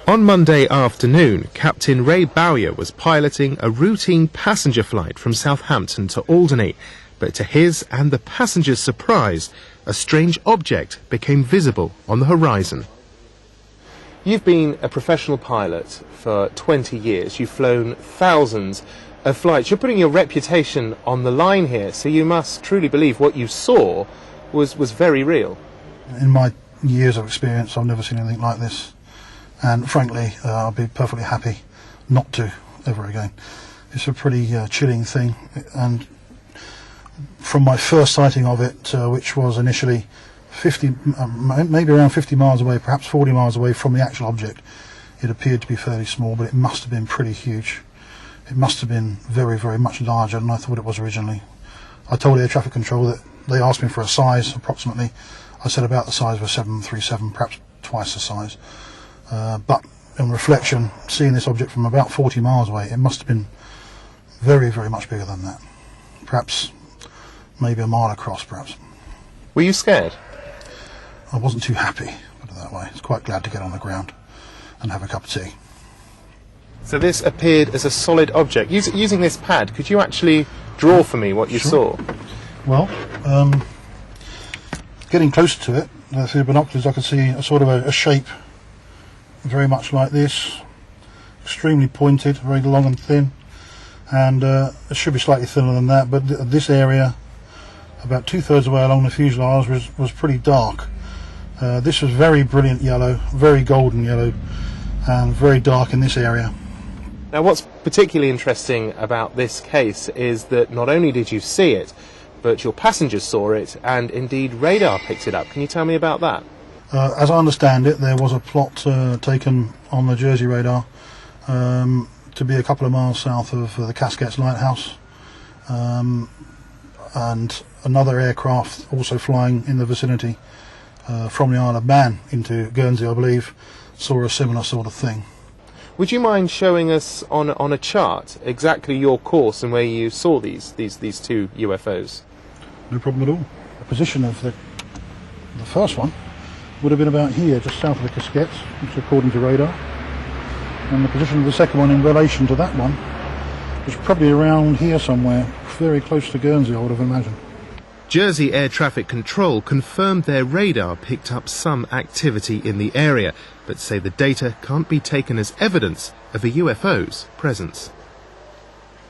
On Monday afternoon, Captain Ray Bowyer was piloting a routine passenger flight from Southampton to Alderney, but to his and the passengers' surprise, a strange object became visible on the horizon. You've been a professional pilot for 20 years. You've flown thousands of flights. You're putting your reputation on the line here, so you must truly believe what you saw was very real. In my years of experience, I've never seen anything like this. And frankly, I'll be perfectly happy not to ever again. It's a pretty chilling thing. And from my first sighting of it, which was initially maybe around 50 miles away, perhaps 40 miles away from the actual object, it appeared to be fairly small, but it must have been pretty huge. It must have been very, very much larger than I thought it was originally. I told air traffic control that they asked me for a size, approximately. I said about the size of a 737, perhaps twice the size. But on reflection, seeing this object from about 40 miles away, it must have been very, very much bigger than that. Perhaps, maybe a mile across, perhaps. Were you scared? I wasn't too happy, put it that way. I was quite glad to get on the ground and have a cup of tea. So this appeared as a solid object. Using this pad, could you actually draw for me what you saw? Well, getting closer to it, through the binoculars, I could see a sort of a shape very much like this, extremely pointed, very long and thin, and it should be slightly thinner than that, but this area, about 2/3 of the way along the fuselage, was pretty dark. This was very brilliant yellow, very golden yellow, and very dark in this area. Now what's particularly interesting about this case is that not only did you see it, but your passengers saw it, and indeed radar picked it up. Can you tell me about that? As I understand it, there was a plot taken on the Jersey radar to be a couple of miles south of the Casquettes Lighthouse, and another aircraft also flying in the vicinity from the Isle of Man into Guernsey, I believe, saw a similar sort of thing. Would you mind showing us on a chart exactly your course and where you saw these two UFOs? No problem at all. The position of the first one would have been about here, just south of the Casquettes, which according to radar. And the position of the second one in relation to that one was probably around here somewhere, very close to Guernsey, I would have imagined. Jersey Air Traffic Control confirmed their radar picked up some activity in the area, but say the data can't be taken as evidence of a UFO's presence.